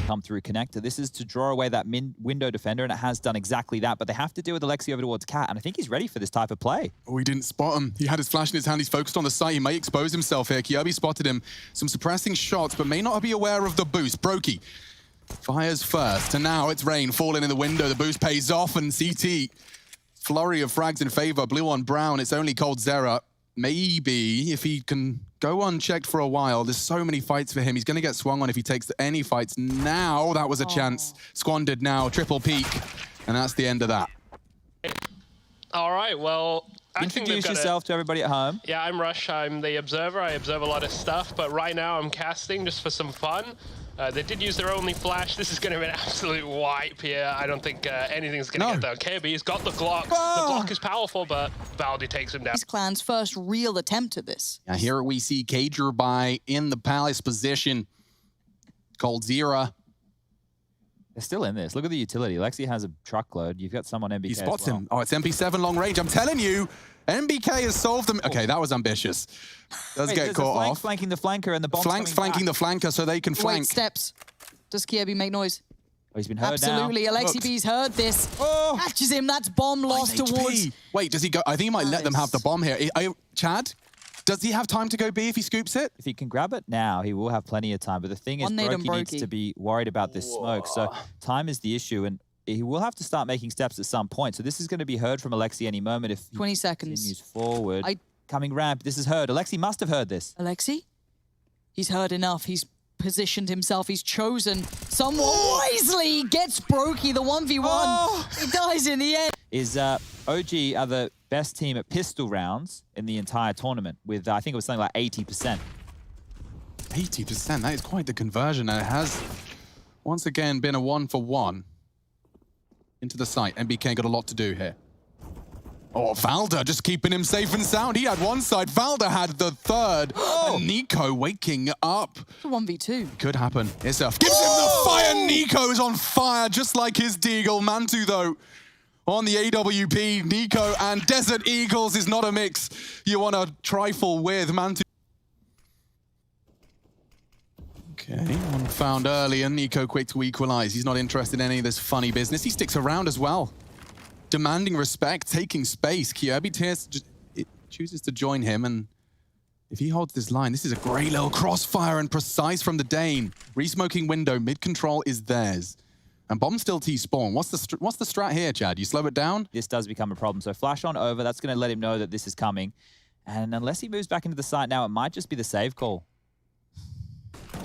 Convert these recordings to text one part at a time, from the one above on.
come through connector. This is to draw away that window defender, and it has done exactly that. But they have to deal with Alexi over towards Cat, and I think he's ready for this type of play. Oh, he didn't spot him. He had his flash in his hand. He's focused on the site. He may expose himself here. Kyobi spotted him. Some suppressing shots, but may not be aware of the boost. Brokey fires first, and now it's Rain falling in the window. The boost pays off, and CT, flurry of frags in favor. Blue on brown. It's only Cold Zera. Maybe if he can go unchecked for a while, there's so many fights for him. He's going to get swung on if he takes any fights now. That was a chance squandered now. Triple peak, and that's the end of that. All right, well, introduce yourself to everybody at home. Yeah, I'm Rush. I'm the observer. I observe a lot of stuff, but right now I'm casting just for some fun. They did use their only flash. This is going to be an absolute wipe here. I don't think anything's going to get there. KB's got the Glock. The Glock is powerful, but Valdi takes him down. His clan's first real attempt at this. Now here we see Cagerby in the Palace position. Cold Zera. They're still in this. Look at the utility. Lexi has a truckload. You've got someone MBK. He spots as well. him. Oh, it's MP7 long range. I'm telling you, MBK has solved them. Okay, that was ambitious. Does get caught off. Flanking the flanker and the bomb's Flanks flanking the flanker so they can flank. Wait, steps. Does Kyobi make noise? Oh, he's been heard Absolutely. now. Alexi B's heard this. Catches him. That's bomb lost towards. Wait, does he go? I think he might let them have the bomb here. Chad, does he have time to go B if he scoops it? If he can grab it now, he will have plenty of time. But the thing is, Brokey needs to be worried about this smoke. So time is the issue, and he will have to start making steps at some point. So this is going to be heard from Alexi any moment if 20 seconds. Continues forward. Coming ramp. This is heard. Alexi must have heard this. Alexi? He's heard enough. He's positioned himself. He's chosen someone wisely. Gets Brokey the 1v1. He dies in the end. Is OG are the best team at pistol rounds in the entire tournament with, I think it was something like 80%. 80%, that is quite the conversion. And it has, once again, been a 1-for-1 into the site. MBK got a lot to do here. Oh, Valda just keeping him safe and sound. He had one side, Valda had the third. And Nico waking up. It's a 1v2. Could happen. Isuf gives him the fire. Nico is on fire, just like his Deagle. Mantu, though, on the AWP. Nico and Desert Eagles is not a mix you want to trifle with. Mantu. Okay, one found early, and Nico quick to equalize. He's not interested in any of this funny business. He sticks around as well. Demanding respect, taking space. Kyobi chooses to join him, and if he holds this line, this is a great little crossfire and precise from the Dane. Resmoking window, mid-control is theirs. And bomb still T-spawn. What's the strat here, Chad? You slow it down? This does become a problem. So flash on over, that's going to let him know that this is coming. And unless he moves back into the site now, it might just be the save call.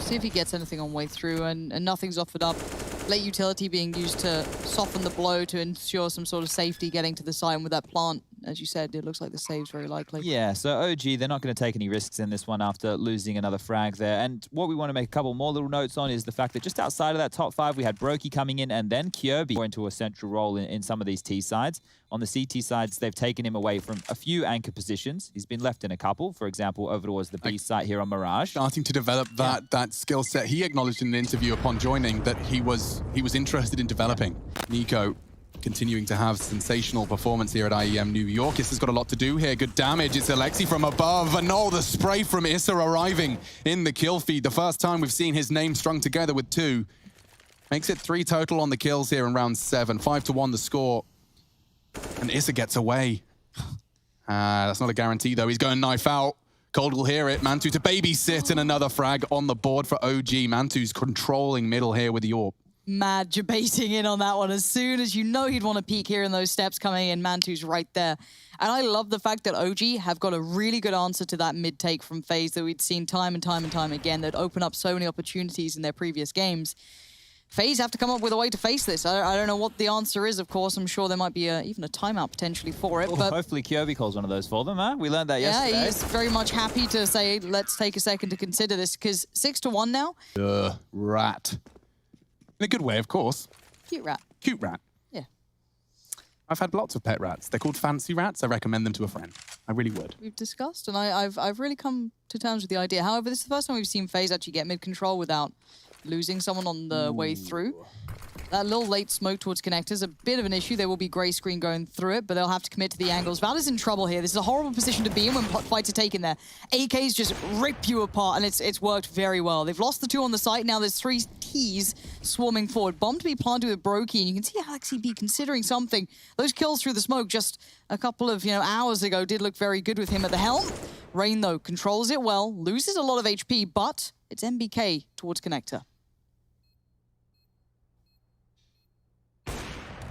See if he gets anything on way through, and nothing's offered up. Late utility being used to soften the blow to ensure some sort of safety getting to the site. And with that plant, as you said, it looks like the save's very likely. Yeah, so OG, they're not going to take any risks in this one after losing another frag there. And what we want to make a couple more little notes on is the fact that just outside of that top 5, we had Brokey coming in and then Kyobi into a central role in some of these T sides. On the CT sides, they've taken him away from a few anchor positions. He's been left in a couple, for example, over towards the B site here on Mirage. Starting to develop that skill set. He acknowledged in an interview upon joining that he was interested in developing. Nico continuing to have sensational performance here at IEM New York. Issa's got a lot to do here. Good damage. It's Alexi from above. And oh, the spray from Issa arriving in the kill feed. The first time we've seen his name strung together with 2. Makes it 3 total on the kills here in round 7. 5-1 the score. And Issa gets away. That's not a guarantee, though. He's going knife out. Cold will hear it. Mantu to babysit, and another frag on the board for OG. Mantu's controlling middle here with the AWP. Mad debating in on that one. As soon as you know he'd want to peek here in those steps coming in, Mantu's right there. And I love the fact that OG have got a really good answer to that mid-take from Faze that we'd seen time and time and time again that open up so many opportunities in their previous games. Faze have to come up with a way to face this. I don't know what the answer is, of course. I'm sure there might be even a timeout potentially for it. But hopefully Kyobi calls one of those for them, huh? We learned that yesterday. Yeah, he's very much happy to say, let's take a second to consider this, because 6-1 now. Rat. In a good way, of course. Cute rat. Cute rat. Yeah. I've had lots of pet rats. They're called fancy rats. I recommend them to a friend. I really would. We've discussed, and I've really come to terms with the idea. However, this is the first time we've seen Faze actually get mid-control without losing someone on the way through. That little late smoke towards connector is a bit of an issue. There will be gray screen going through it, but they'll have to commit to the angles. Valor's in trouble here. This is a horrible position to be in when fights are taken there. AKs just rip you apart, and it's worked very well. They've lost the 2 on the site. Now there's 3 T's swarming forward. Bomb to be planted with Brokey, and you can see Alexi considering something. Those kills through the smoke just a couple of hours ago did look very good with him at the helm. Rain, though, controls it well, loses a lot of HP, but it's MBK towards connector.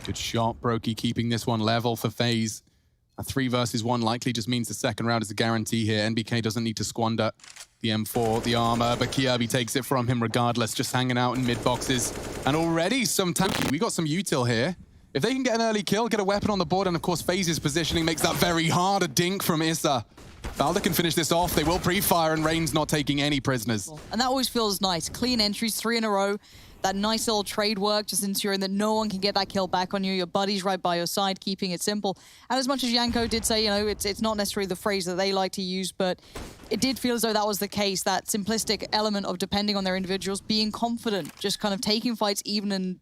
Good shot, Brokey keeping this one level for Faze. A 3 versus 1 likely just means the second round is a guarantee here. NBK doesn't need to squander the M4, the armor, but Kjaerbye takes it from him regardless, just hanging out in mid boxes. And already some tanky. We got some util here. If they can get an early kill, get a weapon on the board, and of course Faze's positioning makes that very hard. A dink from Issa. Valda can finish this off. They will pre-fire, and Rain's not taking any prisoners. And that always feels nice. Clean entries, 3 in a row. That nice little trade work, just ensuring that no one can get that kill back on you. Your buddy's right by your side, keeping it simple. And as much as Yanko did say, it's not necessarily the phrase that they like to use, but it did feel as though that was the case, that simplistic element of depending on their individuals, being confident, just kind of taking fights even in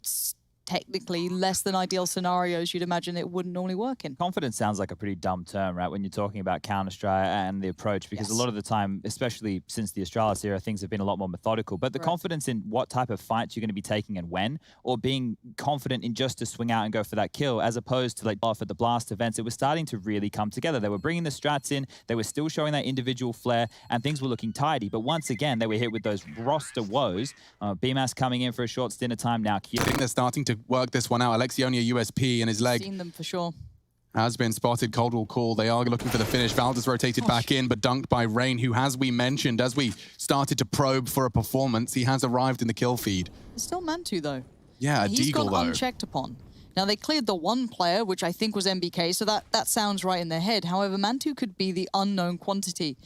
technically less than ideal scenarios you'd imagine it wouldn't normally work in. Confidence sounds like a pretty dumb term, right, when you're talking about Counter-Strike and the approach, because a lot of the time, especially since the Astralis era, things have been a lot more methodical. But the confidence in what type of fights you're going to be taking and when, or being confident in just to swing out and go for that kill, as opposed to like off at the Blast events, it was starting to really come together. They were bringing the strats in, they were still showing that individual flair, and things were looking tidy. But once again, they were hit with those roster woes. BMAS coming in for a short stint of time now. I think they're starting to work this one out. Alexi only a USP in his leg. Seen them for sure. Has been spotted. Cold will call. They are looking for the finish. Valda's rotated back in, but dunked by Rain, who, as we mentioned, as we started to probe for a performance, he has arrived in the kill feed. It's still Mantu, though. Yeah, a He's Deagle, gone unchecked upon. Now, they cleared the 1 player, which I think was MBK, so that sounds right in their head. However, Mantu could be the unknown quantity.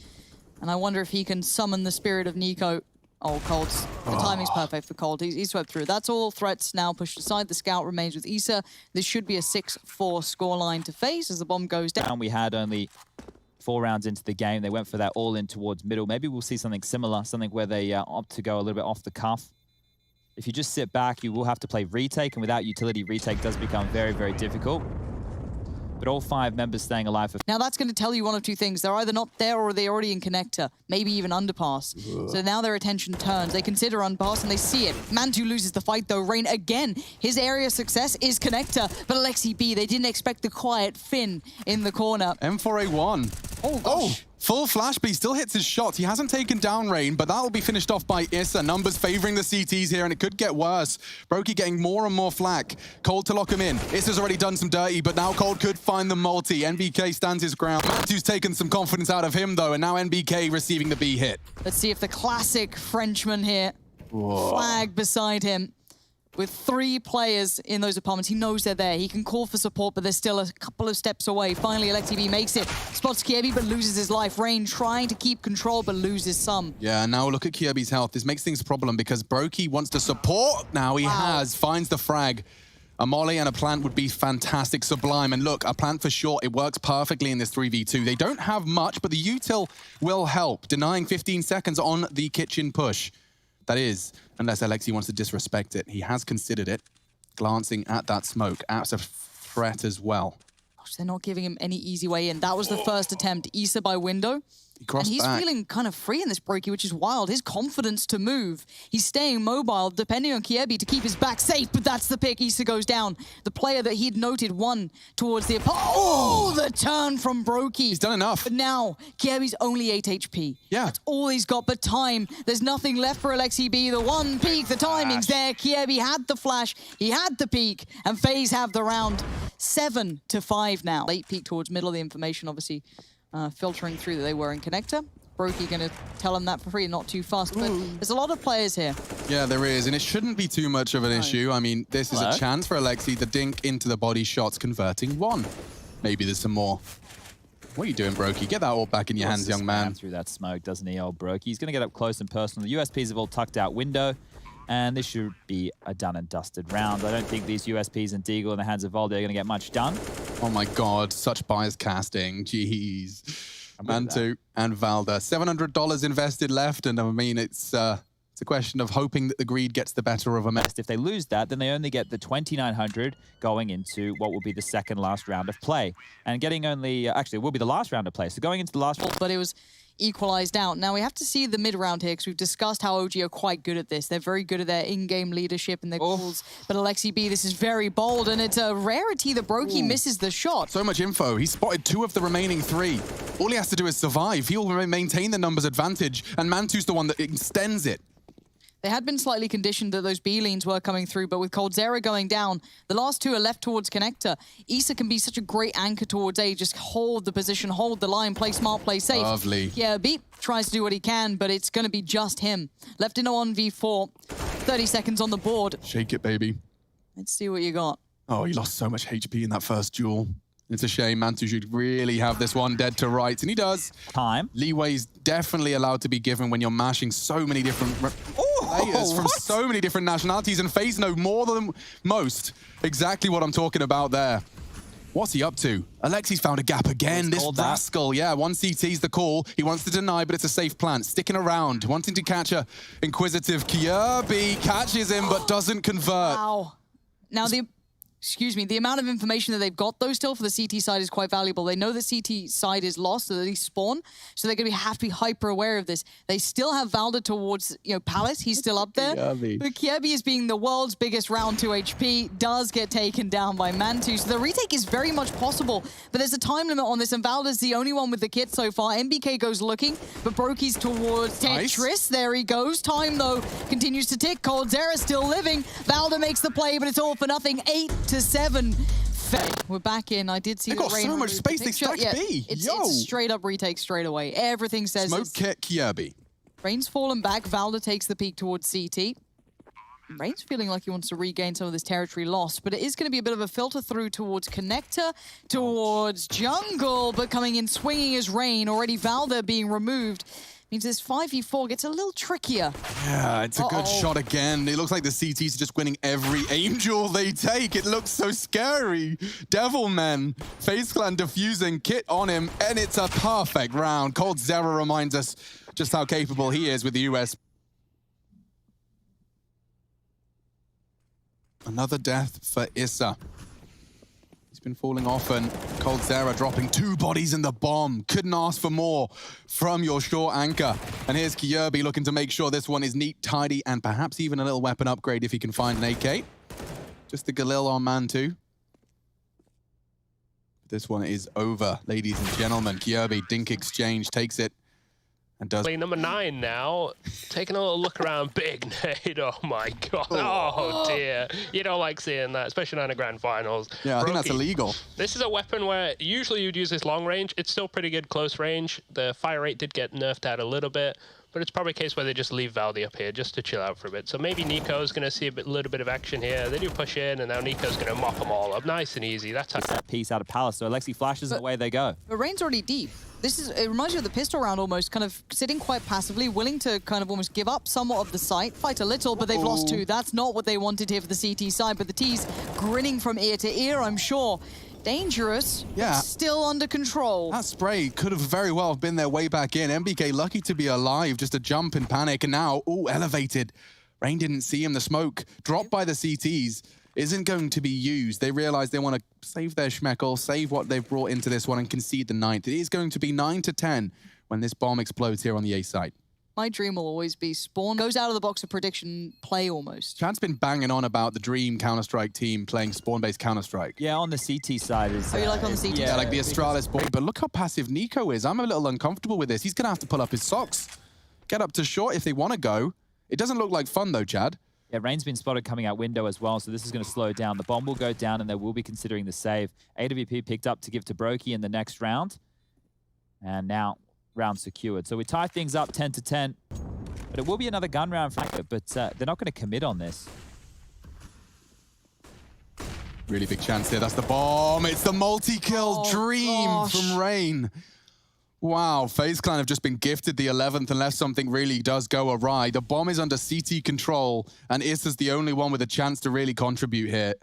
And I wonder if he can summon the spirit of Nico. Oh, Cold's. The timing's perfect for Cold. He's swept through. That's all threats now pushed aside. The scout remains with Issa. This should be a 6-4 scoreline to Faze as the bomb goes down. We had only 4 rounds into the game. They went for that all-in towards middle. Maybe we'll see something similar, something where they opt to go a little bit off the cuff. If you just sit back, you will have to play retake, and without utility, retake does become very, very difficult. But all 5 members staying alive. Now that's going to tell you one of 2 things. They're either not there or they're already in connector, maybe even underpass. So now their attention turns. They consider underpass and they see it. Mantu loses the fight though. Rain again. His area of success is connector. But Alexi B, they didn't expect the quiet Finn in the corner. M4A1. Oh, gosh. Full flash, but he still hits his shots. He hasn't taken down Rain, but that'll be finished off by Issa. Numbers favoring the CTs here, and it could get worse. Brokey getting more and more flack. Cold to lock him in. Issa's already done some dirty, but now Cold could find the multi. NBK stands his ground. Mantu's taken some confidence out of him, though, and now NBK receiving the B hit. Let's see if the classic Frenchman here, flag beside him. With 3 players in those apartments, he knows they're there. He can call for support, but they're still a couple of steps away. Finally, Alexi B makes it. Spots Kjaerbye, but loses his life. Rain trying to keep control, but loses some. Yeah, now look at Kjaerbye's health. This makes things a problem because Brokey wants to support. Now he finds the frag. A molly and a plant would be fantastic, sublime. And look, a plant for sure, it works perfectly in this 3v2. They don't have much, but the util will help, denying 15 seconds on the kitchen push. That is, unless Alexi wants to disrespect it. He has considered it, glancing at that smoke. As a threat as well. Gosh, they're not giving him any easy way in. That was the first attempt. Issa by window. And he's feeling kind of free in this Brokey, which is wild. His confidence to move. He's staying mobile, depending on Kjaerbye to keep his back safe, but that's the pick. Issa goes down. The player that he'd noted won towards the... Oh, the turn from Brokey. He's done enough. But now, Kjaerbye's only 8 HP. Yeah. That's all he's got, but time. There's nothing left for Alexi B. The 1 peak, the timing's there. Kjaerbye had the flash, he had the peak, and Faze have the round. 7-5 now. Late peak towards middle of the information, obviously filtering through that they were in connector. Brokey going to tell him that for free, not too fast, but there's a lot of players here. Yeah, there is, and it shouldn't be too much of an issue. I mean, this is a chance for Alexi. The dink into the body shots converting 1. Maybe there's some more. What are you doing, Brokey? Get that all back in your hands, young man. Through that smoke, doesn't he, old Brokey? He's going to get up close and personal. The USPs have all tucked out window, and this should be a done and dusted round. I don't think these USPs and Deagle in the hands of Valde are going to get much done. Oh my God, such biased casting. Jeez. Mantu and Valda. $700 invested left, and I mean, it's It's a question of hoping that the greed gets the better of them. If they lose that, then they only get the 2,900 going into what will be the second last round of play. And getting only, actually, it will be the last round of play. So going into the last round. But it was equalized out. Now we have to see the mid round here because we've discussed how OG are quite good at this. They're very good at their in-game leadership and their calls. But Alexi B, this is very bold, and it's a rarity that Brokey misses the shot. So much info. He spotted 2 of the remaining 3. All he has to do is survive. He'll maintain the numbers advantage, and Mantu's the one that extends it. They had been slightly conditioned that those B-leans were coming through, but with coldzera going down, the last 2 are left towards connector. Issa can be such a great anchor towards A, just hold the position, hold the line, play smart, play safe. Lovely. Yeah, B tries to do what he can, but it's going to be just him. Left in a 1v4, 30 seconds on the board. Shake it, baby. Let's see what you got. Oh, he lost so much HP in that first duel. It's a shame. Mantu should really have this one dead to rights, and he does. Time. Leeway's definitely allowed to be given when you're mashing so many different players from so many different nationalities, and Faze know more than most exactly what I'm talking about there. What's he up to? Alexi's found a gap again. This rascal, yeah, 1 CT's the call. He wants to deny, but it's a safe plant. Sticking around, wanting to catch a inquisitive Kirby. Catches him, but doesn't convert. Wow. Now the amount of information that they've got, though, still for the CT side is quite valuable. They know the CT side is lost, so they spawn, so they're going to have to be hyper aware of this. They still have Valda towards, Palace. He's still up there. But Kirby is being the world's biggest round 2 HP, does get taken down by Mantu. So the retake is very much possible, but there's a time limit on this, and Valda's the only one with the kit so far. MBK goes looking, but Brokey's towards Tetris. Nice. There he goes. Time, though, continues to tick. coldzera still living. Valda makes the play, but it's all for nothing. 8-7. We're back in. I did see they got so much space. They strike B. It's straight up retake straight away. Everything says smoke kit Kirby. Rain's fallen back. Valda takes the peek towards CT. Rain's feeling like he wants to regain some of this territory lost, but it is going to be a bit of a filter through towards connector, towards jungle, but coming in swinging is Rain. Already Valda being removed. Means this 5v4 gets a little trickier. Yeah, it's a good shot again. It looks like the CTs are just winning every aim duel they take. It looks so scary. Devilman, Faze Clan defusing, kit on him, and it's a perfect round. coldzera reminds us just how capable he is with the US. Another death for Issa. He's been falling off, and coldzera dropping 2 bodies in the bomb. Couldn't ask for more from your short anchor. And here's Kirby looking to make sure this one is neat, tidy, and perhaps even a little weapon upgrade if he can find an AK. Just the Galil on Mantu. This one is over, ladies and gentlemen. Kirby, dink exchange, takes it. And does play number 9 now, taking a little look around. Big nade, oh my god, oh dear. You don't like seeing that, especially in the grand finals. Yeah, I think that's illegal. This is a weapon where usually you'd use this long range. It's still pretty good close range. The fire rate did get nerfed out a little bit, but it's probably a case where they just leave Valdi up here just to chill out for a bit. So maybe Nico's going to see a little bit of action here. They do push in, and now Nico's going to mop them all up. Nice and easy. That's that piece out of Palace. So Alexi flashes and away they go. But Rain's already deep. It reminds you of the pistol round almost, kind of sitting quite passively, willing to kind of almost give up somewhat of the site, fight a little, but they've lost 2. That's not what they wanted here for the CT side, but the T's grinning from ear to ear, I'm sure. Dangerous, but still under control. That spray could have very well been their way back in. MBK lucky to be alive, just a jump in panic, and now, elevated. Rain didn't see him, the smoke dropped by the CTs. Isn't going to be used. They realize they want to save their schmeckle, save what they've brought into this one, and concede the 9th. It is going to be 9-10 when this bomb explodes here on the A side. My dream will always be spawn goes out of the box of prediction play almost. Chad's been banging on about the dream Counter-Strike team playing spawn-based Counter-Strike. Yeah, on the CT side is... Oh, you like on the CT yeah, side? like the Astralis boy. But look how passive Nico is. I'm a little uncomfortable with this. He's going to have to pull up his socks. Get up to short if they want to go. It doesn't look like fun though, Chad. Yeah, Rain's been spotted coming out window as well, so this is going to slow down. The bomb will go down, and they will be considering the save. AWP picked up to give to Brokey in the next round. And now, round secured. So we tie things up 10-10. But it will be another gun round for but they're not going to commit on this. Really big chance here. That's the bomb. It's the multi-kill dream from Rain. Wow, Faze Clan have just been gifted the 11th unless something really does go awry. The bomb is under CT control, and Issa's the only one with a chance to really contribute here.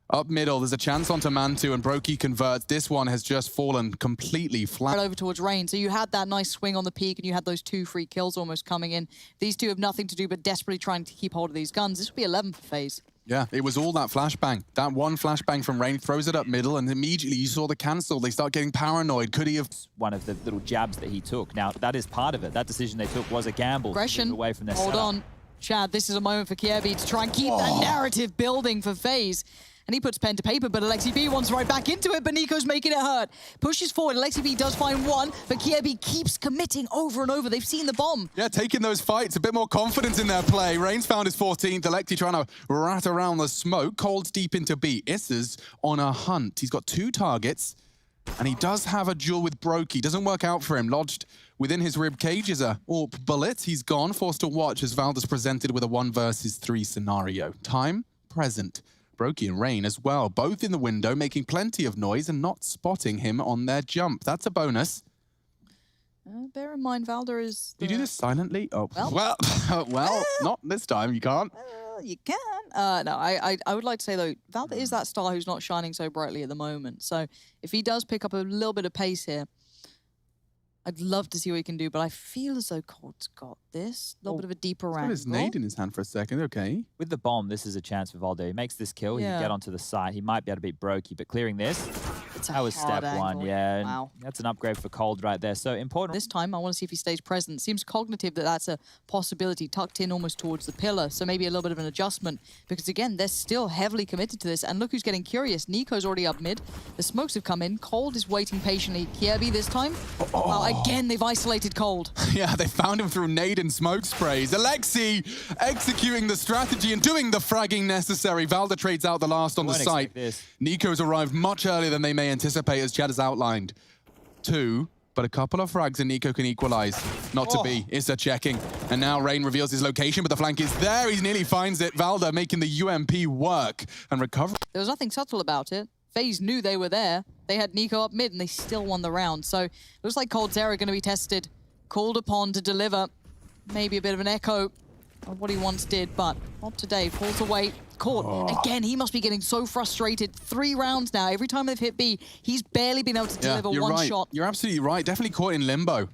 Up middle, there's a chance onto Mantu, and Brokey converts. This one has just fallen completely flat. Right over towards Rain. So you had that nice swing on the peak, and you had those 2 free kills almost coming in. These two have nothing to do but desperately trying to keep hold of these guns. This would be 11 for Faze. Yeah, it was all that flashbang. That one flashbang from Rain throws it up middle, and immediately you saw the cancel. They start getting paranoid. Could he have... One of the little jabs that he took. Now, that is part of it. That decision they took was a gamble. Aggression. Away from their Hold setup. on. Chad, this is a moment for Kiebi to try and keep that narrative building for Faze. And he puts pen to paper, but Alexi B wants right back into it, but Nico's making it hurt. Pushes forward, Alexi B does find one, but Kiebi keeps committing over and over. They've seen the bomb. Yeah, taking those fights, a bit more confidence in their play. Rain's found his 14th. Alexi trying to rat around the smoke. Cold's deep into B. Issa's on a hunt. He's got 2 targets, and he does have a duel with Brokey. Doesn't work out for him. Lodged within his rib cage is a AWP bullet. He's gone, forced to watch as Valda's presented with a 1 versus 3 scenario. Time, present. Brokey and Rain as well, both in the window, making plenty of noise and not spotting him on their jump. That's a bonus. Bear in mind, Valda is... Do you do this silently? Oh, Well. well, not this time. You can't. You can. No, I would like to say, though, Valda is that star who's not shining so brightly at the moment. So if he does pick up a little bit of pace here, I'd love to see what he can do, but I feel as though Cold's got this. A little bit of a deeper He's got angle. his nade in his hand for a second. Okay. With the bomb, this is a chance for Valde. He makes this kill, he can get onto the site. He might be able to beat Brokey, but clearing this, that was step hard 1. angle. Yeah, Wow. that's an upgrade for Cold right there. So important. This time, I want to see if he stays present. Seems cognitive that that's a possibility, tucked in almost towards the pillar. So maybe a little bit of an adjustment, because again, they're still heavily committed to this. And look who's getting curious. Nico's already up mid. The smokes have come in. Cold is waiting patiently. Kiebi this time. Again, they've isolated Cold. Yeah, they found him through nade and smoke sprays. Alexi executing the strategy and doing the fragging necessary. Valda trades out the last on the site. Nico's arrived much earlier than they may anticipate, as Chad has outlined. 2, but a couple of frags and Nico can equalize. Not to be. Issa checking. And now Rain reveals his location, but the flank is there. He nearly finds it. Valda making the UMP work and recover. There was nothing subtle about it. FaZe knew they were there. They had Nico up mid, and they still won the round. So it looks like Cold's Era going to be tested, called upon to deliver. Maybe a bit of an echo of what he once did, but not today. Pulls away. Caught. Again, he must be getting so frustrated. 3 rounds now. Every time they've hit B, he's barely been able to deliver one shot. You're absolutely right. Definitely caught in limbo.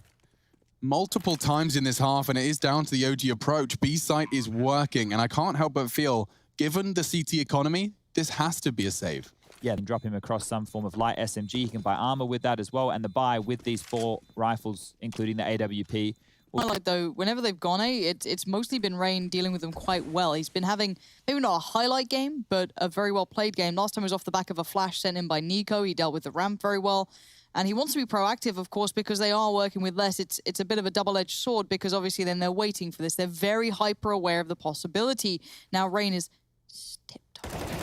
Multiple times in this half, and it is down to the OG approach. B site is working, and I can't help but feel, given the CT economy, this has to be a save. Yeah, and drop him across some form of light SMG. He can buy armor with that as well, and the buy with these 4 rifles, including the AWP. Like though, whenever they've gone A, it's mostly been Rain dealing with them quite well. He's been having maybe not a highlight game, but a very well played game. Last time was off the back of a flash sent in by Nico. He dealt with the ramp very well. And he wants to be proactive, of course, because they are working with less. It's a bit of a double-edged sword, because obviously then they're waiting for this. They're very hyper-aware of the possibility. Now Rain is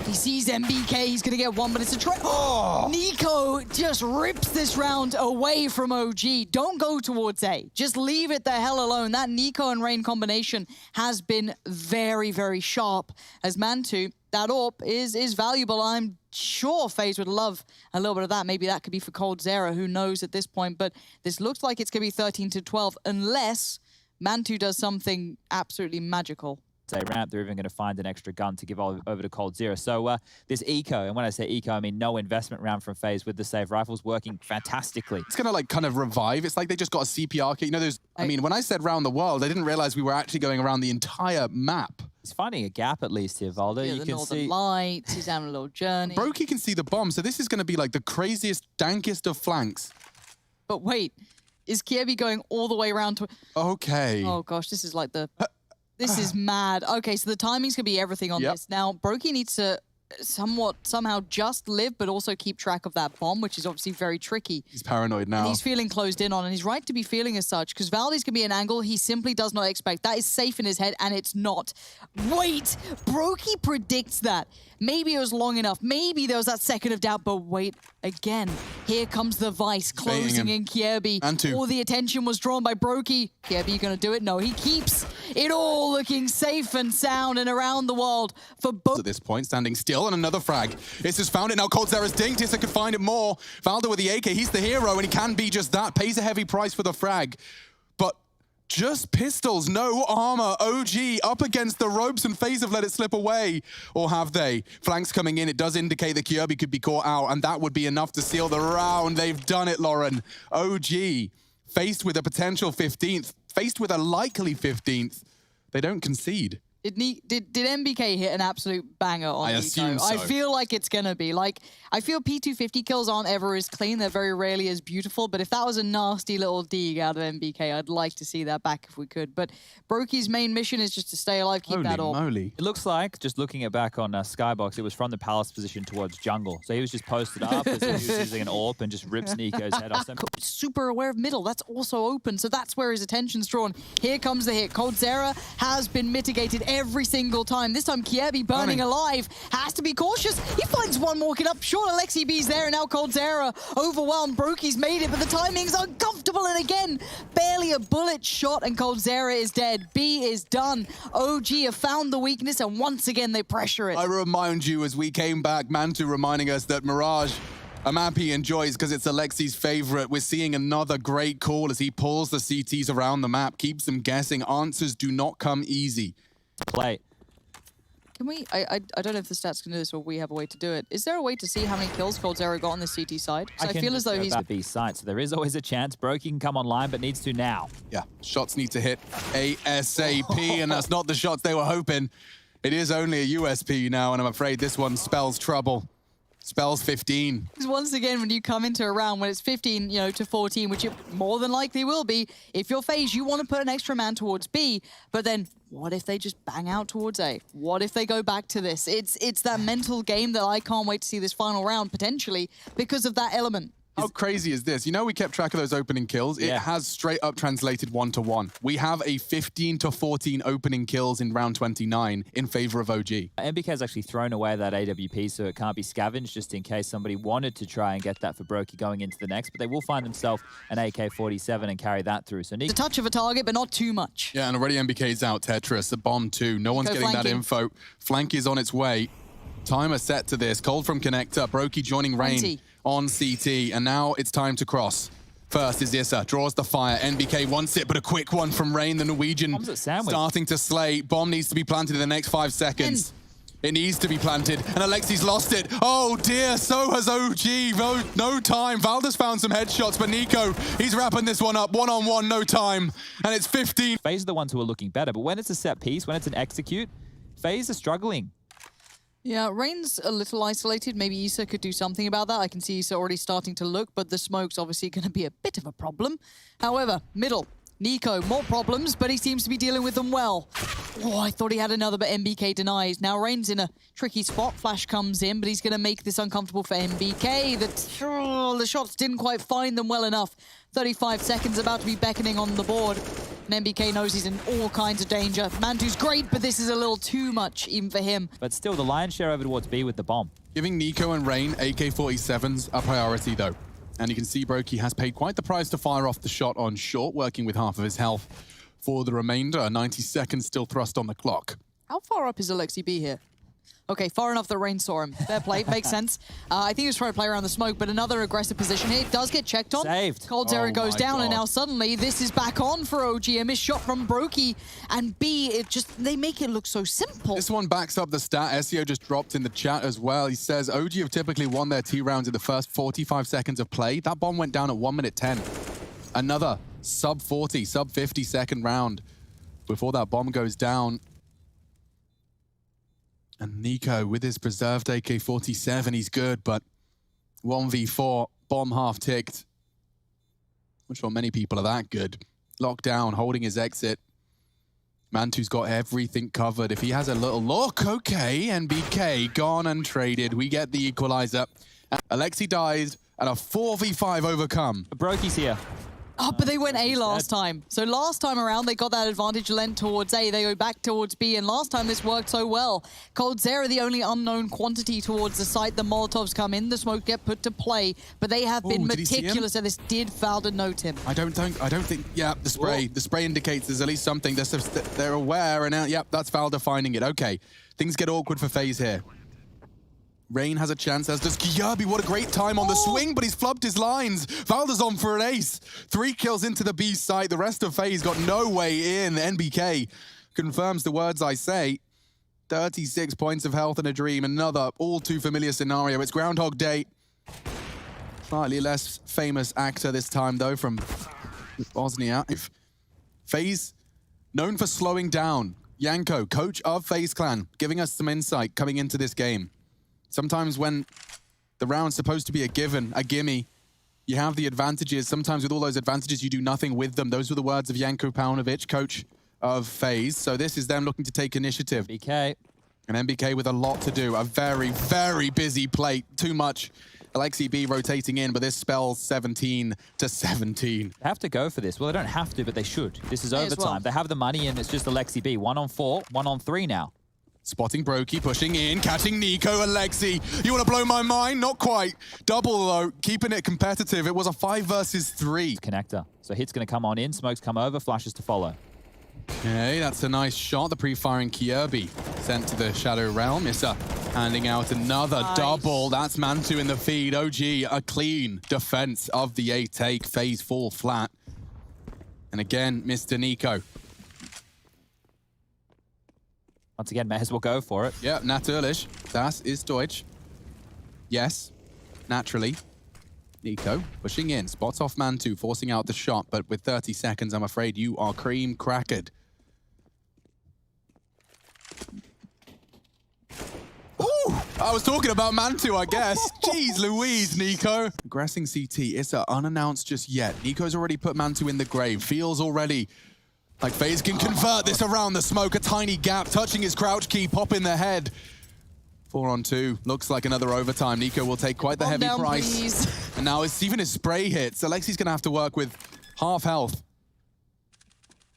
he sees MBK, he's going to get one, but it's a trap. Nico just rips this round away from OG. Don't go towards A. Just leave it the hell alone. That Nico and Rain combination has been very, very sharp. As Mantu, that AWP is valuable. I'm sure FaZe would love a little bit of that. Maybe that could be for Cold Zera. Who knows at this point? But this looks like it's going to be 13 to 12 unless Mantu does something absolutely magical. Ramp, they're even going to find an extra gun to give over to Cold Zera. So this eco, and when I say eco, I mean no investment round from FaZe with the save rifles working fantastically. It's going to like kind of revive. It's like they just got a CPR kit. You know, I mean, when I said round the world, I didn't realize we were actually going around the entire map. He's finding a gap at least here, Valda. Yeah, you the can Northern see Lights, he's having a little journey. Brokey can see the bomb, so this is going to be like the craziest, dankest of flanks. But wait, is Kiebi going all the way around to... Okay. Oh gosh, this is like the... This is mad. Okay, so the timing's going to be everything on this. Now, Brokey needs to somehow just live, but also keep track of that bomb, which is obviously very tricky. He's paranoid now. And he's feeling closed in on, and he's right to be feeling as such, because Valde's going to be an angle he simply does not expect. That is safe in his head, and it's not. Wait! Brokey predicts that. Maybe it was long enough. Maybe there was that second of doubt, but wait, again. Here comes the Vice closing in Kiebi. All the attention was drawn by Brokey. Kiebi, you going to do it? No, he keeps it all looking safe and sound and around the world for both. At this point, standing still, and another frag. Issa's found it now. Cold Zera's dinked. Issa could find it more. Valda with the AK. He's the hero, and he can be just that. Pays a heavy price for the frag. But Just pistols, no armor. OG up against the ropes, and FaZe have let it slip away. Or have they? Flanks coming in. It does indicate that Kirby could be caught out, and that would be enough to seal the round. They've done it, Lauren. OG, faced with a potential 15th, faced with a likely 15th, they don't concede. Did MBK hit an absolute banger on I Nico? assume so. I feel like it's gonna be. Like, I feel P250 kills aren't ever as clean. They're very rarely as beautiful. But if that was a nasty little dig out of MBK, I'd like to see that back if we could. But Brokey's main mission is just to stay alive, keep that orb. Moly. It looks like, just looking it back on Skybox, it was from the palace position towards jungle. So he was just posted up as if he was using an AWP and just rips Nico's head off. Super aware of middle. That's also open. So that's where his attention's drawn. Here comes the hit. coldzera has been mitigated every single time. This time, Kiebi burning alive. Has to be cautious. He finds one walking up. Sure, Alexi B's there, and now coldzera overwhelmed. Brokey's made it, but the timing's uncomfortable, and again, barely a bullet shot, and coldzera is dead. B is done. OG have found the weakness, and once again, they pressure it. I remind you, as we came back, Mantu reminding us that Mirage, a map he enjoys because it's Alexi's favorite. We're seeing another great call as he pulls the CTs around the map, keeps them guessing. Answers do not come easy. Play. Can we, I don't know if the stats can do this or we have a way to do it. Is there a way to see how many kills coldzera got on the CT side? I feel as though he's... the B site, so there is always a chance. Brokey can come online, but needs to now. Yeah, shots need to hit ASAP, and that's not the shots they were hoping. It is only a USP now, and I'm afraid this one spells trouble. Spells 15. Because once again, when you come into a round when it's 15, to 14, which it more than likely will be, if you're FaZe, you want to put an extra man towards B, but then what if they just bang out towards A? What if they go back to this? It's that mental game that I can't wait to see this final round, potentially, because of that element. How crazy is this? We kept track of those opening kills. Yeah. It has straight up translated 1-to-1. We have a 15-to-14 opening kills in round 29 in favor of OG. MBK has actually thrown away that AWP, so it can't be scavenged just in case somebody wanted to try and get that for Brokey going into the next, but they will find themselves an AK-47 and carry that through. So It's a touch of a target, but not too much. Yeah, and already MBK's out. Tetris, the bomb too. No one's getting that info. Flank is on its way. Timer set to this. Cold from Connector. Brokey joining Rain on CT, and now it's time to cross. First is Issa, draws the fire. NBK wants it, but a quick one from Rain, the Norwegian, starting to slay. Bomb needs to be planted in the next 5 seconds. It needs to be planted, and Alexi's lost it. Oh dear, so has OG. No time. Valdes found some headshots, but Nico, he's wrapping this one up. One-on-one, no time, and it's 15. FaZe are the ones who are looking better, but when it's a set piece, when it's an execute, FaZe are struggling. Yeah, Rain's a little isolated. Maybe Issa could do something about that. I can see Issa already starting to look, but the smoke's obviously going to be a bit of a problem. However, middle, Nico, more problems, but he seems to be dealing with them well. Oh, I thought he had another, but MBK denies. Now Rain's in a tricky spot. Flash comes in, but he's going to make this uncomfortable for MBK. The shots didn't quite find them well enough. 35 seconds about to be beckoning on the board. And MBK knows he's in all kinds of danger. Mantu's great, but this is a little too much even for him. But still, the lion's share over towards B with the bomb. Giving Nico and Rain AK-47s a priority though. And you can see Brokey has paid quite the price to fire off the shot on short, working with half of his health. For the remainder, 90 seconds still thrust on the clock. How far up is Alexi B here? Okay, far enough that Rain saw him. Fair play, makes sense. I think he was trying to play around the smoke, but another aggressive position here. It does get checked on. Saved. coldzera goes down, and now suddenly this is back on for OG. A missed shot from Brokey, and B, they make it look so simple. This one backs up the stat. SEO just dropped in the chat as well. He says OG have typically won their T rounds in the first 45 seconds of play. That bomb went down at 1:10. Another sub 40, sub 50 second round before that bomb goes down. And Nico, with his preserved AK-47, he's good, but 1v4, bomb half ticked. I'm sure many people are that good. Locked down, holding his exit. Mantu's got everything covered. If he has a little look, okay, NBK gone and traded. We get the equalizer. Alexi dies, and a 4v5 overcome. Brokey's here. Oh, but they went A last time. So last time around, they got that advantage lent towards A. They go back towards B, and last time this worked so well. coldzera, the only unknown quantity towards the site. The Molotovs come in, the smoke get put to play, but they have been meticulous, and this did foul to note him. I don't think, yeah, the spray. The spray indicates there's at least something. They're aware, and yep, that's Valda finding it. Okay, things get awkward for FaZe here. Rain has a chance, as does Kjaerbye. What a great time on the swing, but he's flubbed his lines. Valder's on for an ace. 3 kills into the B site. The rest of Faze got no way in. NBK confirms the words I say. 36 points of health in a dream. Another all too familiar scenario. It's Groundhog Day. Slightly less famous actor this time, though, from Bosnia. Faze, known for slowing down. Janko, coach of Faze Clan, giving us some insight coming into this game. Sometimes when the round's supposed to be a given, a gimme, you have the advantages. Sometimes with all those advantages, you do nothing with them. Those were the words of Janko Paunovic, coach of Faze. So this is them looking to take initiative. BK. And NBK with a lot to do. A very, very busy plate. Too much. Alexi B rotating in, but this spells 17 to 17. They have to go for this. Well, they don't have to, but they should. This is overtime. Well. They have the money, and it's just Alexi B. 1 on 4, 1 on 3 now. Spotting Brokey, pushing in, catching Nico, Alexi. You want to blow my mind? Not quite. Double, though, keeping it competitive. It was a 5 versus 3. Connector. So hit's going to come on in, smokes come over, flashes to follow. Okay, that's a nice shot. The pre-firing Kjaerbye sent to the Shadow Realm. Issa handing out another double. That's Mantu in the feed. OG, a clean defense of the A take. Faze fall flat. And again, Mr. Nico. Once again, may as well go for it. Yeah, natürlich. Das ist Deutsch. Yes, naturally. Nico pushing in, spots off Mantu, forcing out the shot, but with 30 seconds, I'm afraid you are cream crackered. Ooh, I was talking about Mantu, I guess. Jeez Louise, Nico. Aggressing CT, Issa unannounced just yet. Nico's already put Mantu in the grave. Feels already like Faze can convert this around the smoke. A tiny gap, touching his crouch key, pop in the head. 4 on 2. Looks like another overtime. Nico will take quite the heavy price. Please. And now it's even his spray hits. Alexi's going to have to work with half health.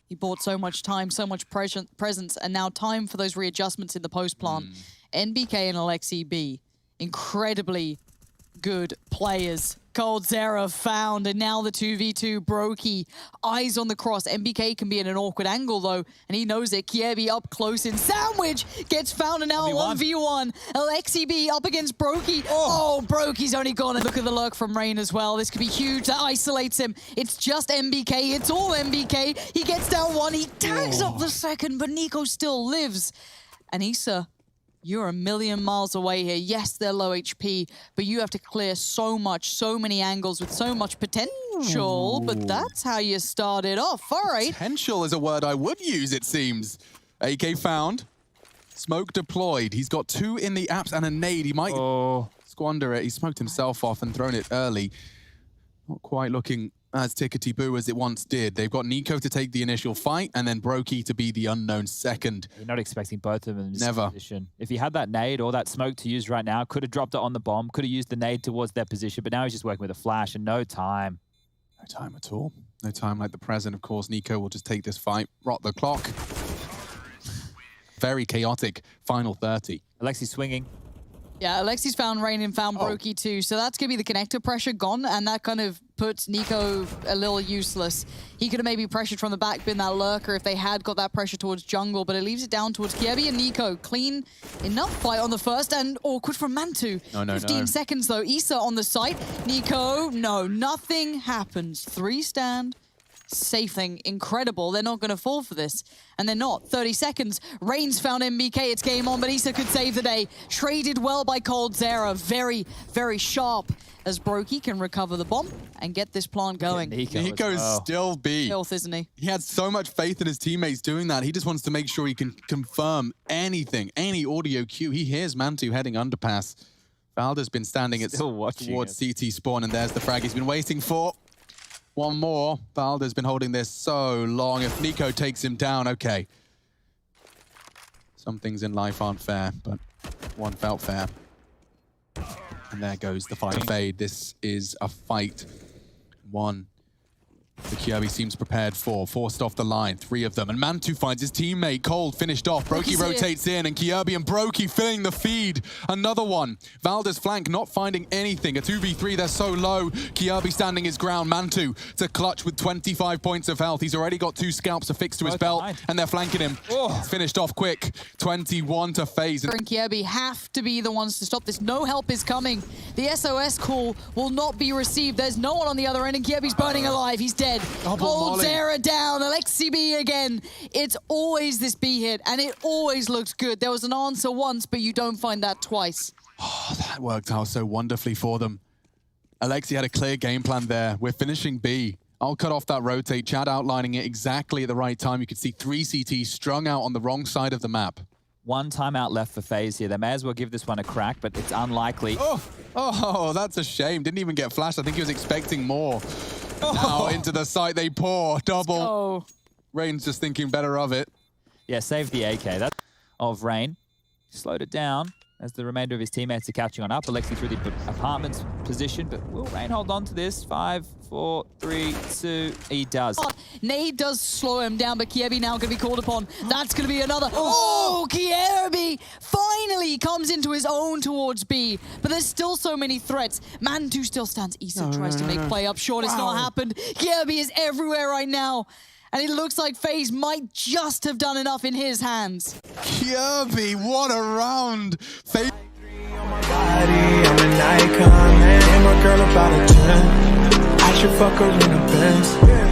He bought so much time, so much presence, and now time for those readjustments in the post plant. NBK and Alexi B, incredibly good players. coldzera found, and now the 2v2 Brokey. Eyes on the cross. NBK can be in an awkward angle, though, and he knows it. Kjaerbye up close in sandwich. Gets found, and now 1v1. Alexi B up against Brokey. Oh, Brokey's only gone. And look at the lurk from Rain as well. This could be huge. That isolates him. It's just NBK. It's all NBK. He gets down 1. He tags up the second, but Nico still lives. And Issa, you're a million miles away here. Yes, they're low HP, but you have to clear so much, so many angles with so much potential, but that's how you started off. All right. Potential is a word I would use, it seems. AK found. Smoke deployed. He's got 2 in the apps and a nade. He might squander it. He smoked himself off and thrown it early. Not quite looking as tickety-boo as it once did. They've got Nico to take the initial fight and then Brokey to be the unknown second. You're not expecting both of them in this Never. position. If he had that nade or that smoke to use right now, could have dropped it on the bomb, could have used the nade towards their position, but now he's just working with a flash and no time. No time at all. No time like the present. Of course, Nico will just take this fight, rot the clock. Very chaotic final 30. Alexi swinging. Yeah, Alexi's found Rain and found Brokey too, so that's going to be the connector pressure gone, and that kind of puts Nico a little useless. He could have maybe pressured from the back, been that lurker if they had got that pressure towards jungle, but it leaves it down towards Kjaerbye and Nico. Clean enough fight on the first, and awkward from Mantu. 15 seconds though. Issa on the site. Nico, no, nothing happens. 3 stand. Safe thing, incredible. They're not going to fall for this. And they're not. 30 seconds. Rain's found MBK. It's game on, but Issa could save the day. Traded well by coldzera. Very, very sharp as Brokey can recover the bomb and get this plant going. Nico's still B. Filth, isn't he? He had so much faith in his teammates doing that. He just wants to make sure he can confirm anything, any audio cue. He hears Mantu heading underpass. Valder's been standing towards CT spawn, and there's the frag he's been waiting for. One more. Valder's been holding this so long. If Nico takes him down, okay. Some things in life aren't fair, but one felt fair. And there goes the fight fade. This is a fight won The Kirby seems prepared for. Forced off the line, 3 of them. And Mantu finds his teammate. Cold finished off. Brokey rotates in, and Kirby and Brokey filling the feed. Another one. Valda's flank not finding anything. A 2v3, they're so low. Kirby standing his ground. Mantu to clutch with 25 points of health. He's already got 2 scalps affixed to his belt, and they're flanking him. It's finished off quick. 21 to Faze. And Kirby have to be the ones to stop this. No help is coming. The SOS call will not be received. There's no one on the other end, and Kirby's burning alive. He's dead. Cold Zera down. Alexi B again. It's always this B hit, and it always looks good. There was an answer once, but you don't find that twice. Oh, that worked out so wonderfully for them. Alexi had a clear game plan there. We're finishing B. I'll cut off that rotate. Chad outlining it exactly at the right time. You could see 3 CTs strung out on the wrong side of the map. 1 timeout left for Faze here. They may as well give this one a crack, but it's unlikely. Oh, that's a shame. Didn't even get flashed. I think he was expecting more. Now into the site they pour. Double. Rain's just thinking better of it. Yeah, save the AK. That's of Rain. Slowed it down as the remainder of his teammates are catching on up. Alexi through the apartment's position, but will Rain hold on to this? 5, 4, 3, 2. He does. Nade does slow him down, but Kirby now going to be called upon. That's going to be another. Oh, Kirby finally comes into his own towards B, but there's still so many threats. Mantu still stands. Issa tries to make play up short. It's not happened. Kirby is everywhere right now. And it looks like Faze might just have done enough in his hands. Kirby, what a round! Faze. I'm an icon, man. And my girl about a 10. I should fuck her in a Benz.